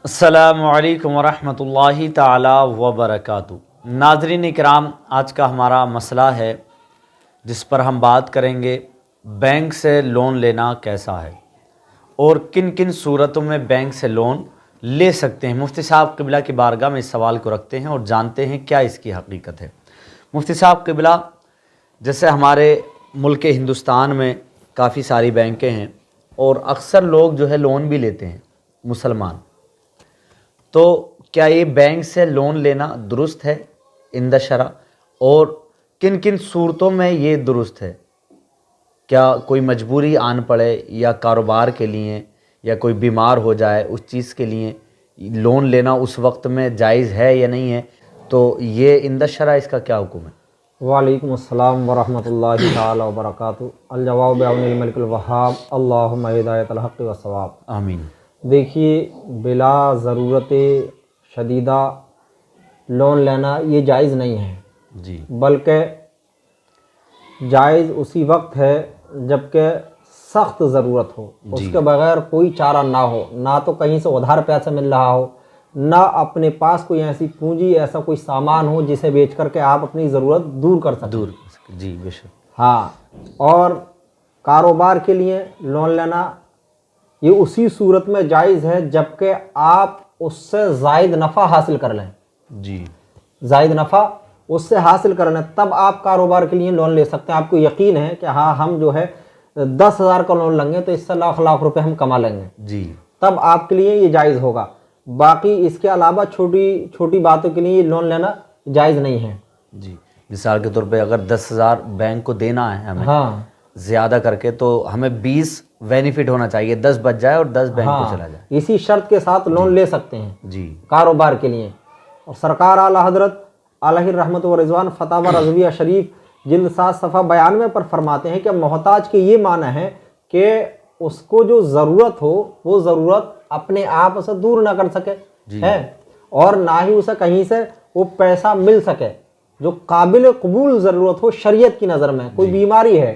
السلام علیکم ورحمۃ اللہ تعالی وبرکاتہ۔ ناظرین اکرام، آج کا ہمارا مسئلہ ہے جس پر ہم بات کریں گے، بینک سے لون لینا کیسا ہے اور کن کن صورتوں میں بینک سے لون لے سکتے ہیں۔ مفتی صاحب قبلہ کی بارگاہ میں اس سوال کو رکھتے ہیں اور جانتے ہیں کیا اس کی حقیقت ہے۔ مفتی صاحب قبلہ، جیسے ہمارے ملک ہندوستان میں کافی ساری بینکیں ہیں اور اکثر لوگ جو ہے لون بھی لیتے ہیں مسلمان، تو کیا یہ بینک سے لون لینا درست ہے عند شرع، اور کن کن صورتوں میں یہ درست ہے؟ کیا کوئی مجبوری آن پڑے یا کاروبار کے لیے یا کوئی بیمار ہو جائے اس چیز کے لیے لون لینا اس وقت میں جائز ہے یا نہیں ہے؟ تو یہ عند شرع اس کا کیا حکم ہے؟ وعلیکم السلام ورحمۃ اللہ تعالی وبرکاتہ۔ الجواب بعون الملک الوہاب، اللہم ہدایت الحق والصواب۔ آمین۔ دیکھیے، بلا ضرورت شدیدہ لون لینا یہ جائز نہیں ہے، جی، بلکہ جائز اسی وقت ہے جب کہ سخت ضرورت ہو، اس کے بغیر کوئی چارہ نہ ہو، نہ تو کہیں سے ادھار پیسہ مل رہا ہو، نہ اپنے پاس کوئی ایسی پونجی، ایسا کوئی سامان ہو جسے بیچ کر کے آپ اپنی ضرورت دور کر سکیں۔ جی بے شک۔ ہاں، اور کاروبار کے لیے لون لینا یہ اسی صورت میں جائز ہے جب کہ آپ اس سے زائد نفع حاصل کر لیں۔ جی، زائد نفع اس سے حاصل کر لیں، تب آپ کاروبار کے لیے لون لے سکتے ہیں۔ آپ کو یقین ہے کہ ہاں ہم جو ہے 10,000 کا لون لیں گے تو اس سے لاکھ روپے ہم کما لیں گے، جی، تب آپ کے لیے یہ جائز ہوگا۔ باقی اس کے علاوہ چھوٹی چھوٹی باتوں کے لیے لون لینا جائز نہیں ہے۔ جی، مثال کے طور پہ اگر 10,000 بینک کو دینا ہے ہمیں ہاں زیادہ کر کے، تو ہمیں 20 بینیفٹ ہونا چاہیے، 10 بچ جائے اور 10 بینک کو چلا جائے۔ اسی شرط کے ساتھ لون لے سکتے ہیں جی، کاروبار کے لیے۔ اور سرکار اعلیٰ حضرت علیہ الرحمۃ و رضوان فتاوی رضویہ شریف جلد 7 صفحہ 92 پر فرماتے ہیں کہ محتاج کے یہ معنی ہے کہ اس کو جو ضرورت ہو وہ ضرورت اپنے آپ سے دور نہ کر سکے ہے، اور نہ ہی اسے کہیں سے وہ پیسہ مل سکے جو قابل قبول ضرورت ہو شریعت کی نظر میں۔ کوئی بیماری ہے،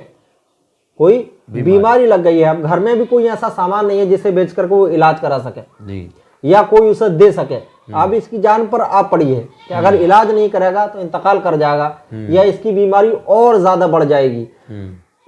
کوئی بیماری لگ گئی ہے، اب گھر میں بھی کوئی ایسا سامان نہیں ہے جسے بیچ کر کے وہ علاج کرا سکے، جی، یا کوئی اسے دے سکے، اب اس کی جان پر آ پڑی ہے کہ اگر علاج نہیں کرے گا تو انتقال کر جائے گا یا اس کی بیماری اور زیادہ بڑھ جائے گی،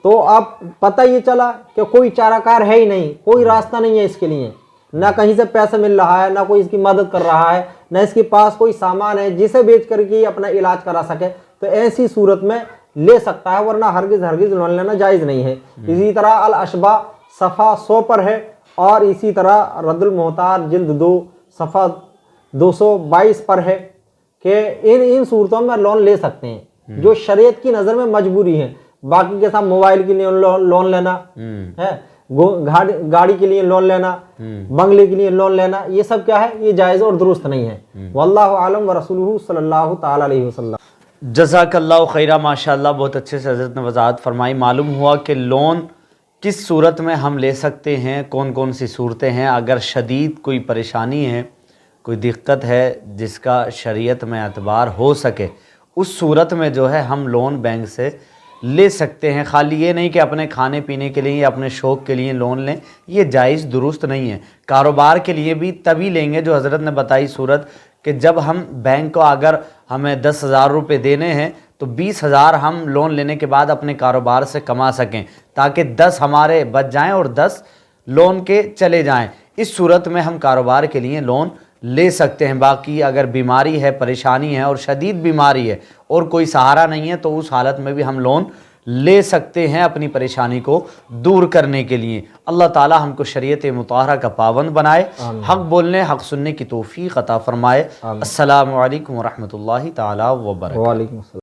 تو اب پتہ یہ چلا کہ کوئی چارہ کار ہے ہی نہیں، کوئی راستہ نہیں ہے اس کے لیے، نہ کہیں سے پیسہ مل رہا ہے، نہ کوئی اس کی مدد کر رہا ہے، نہ اس کے پاس کوئی سامان ہے جسے بیچ کر کے اپنا علاج کرا سکے، تو ایسی صورت میں لے سکتا ہے، ورنہ ہرگز لون لینا جائز نہیں ہے۔ اسی طرح الاشباء صفحہ 100 پر ہے، اور اسی طرح رد المحتاج جلد 2 صفحہ 222 پر ہے کہ ان صورتوں میں لون لے سکتے ہیں جو شریعت کی نظر میں مجبوری ہے۔ باقی کے ساتھ موبائل کے لیے لون لینا ہے، گاڑی کے لیے لون لینا، بنگلے کے لیے لون لینا، یہ سب کیا ہے؟ یہ جائز اور درست نہیں ہے۔ واللہ عالم ورسولہ صلی اللہ تعالی علیہ وسلم۔ جزاک اللہ خیرہ، ماشاءاللہ بہت اچھے سے حضرت نے وضاحت فرمائی۔ معلوم ہوا کہ لون کس صورت میں ہم لے سکتے ہیں، کون کون سی صورتیں ہیں۔ اگر شدید کوئی پریشانی ہے، کوئی دقت ہے جس کا شریعت میں اعتبار ہو سکے، اس صورت میں جو ہے ہم لون بینک سے لے سکتے ہیں۔ خالی یہ نہیں کہ اپنے کھانے پینے کے لیے یا اپنے شوق کے لیے لون لیں، یہ جائز درست نہیں ہے۔ کاروبار کے لیے بھی تبھی لیں گے جو حضرت نے بتائی صورت، کہ جب ہم بینک کو اگر ہمیں 10,000 روپے دینے ہیں تو 20,000 ہم لون لینے کے بعد اپنے کاروبار سے کما سکیں، تاکہ 10 ہمارے بچ جائیں اور 10 لون کے چلے جائیں۔ اس صورت میں ہم کاروبار کے لیے لون لے سکتے ہیں۔ باقی اگر بیماری ہے، پریشانی ہے اور شدید بیماری ہے اور کوئی سہارا نہیں ہے، تو اس حالت میں بھی ہم لون لے سکتے ہیں اپنی پریشانی کو دور کرنے کے لیے۔ اللہ تعالی ہم کو شریعت مطہرہ کا پابند بنائے، حق بولنے حق سننے کی توفیق عطا فرمائے۔ السلام علیکم ورحمۃ اللہ تعالی وبرکاتہ۔ وعلیکم السلام۔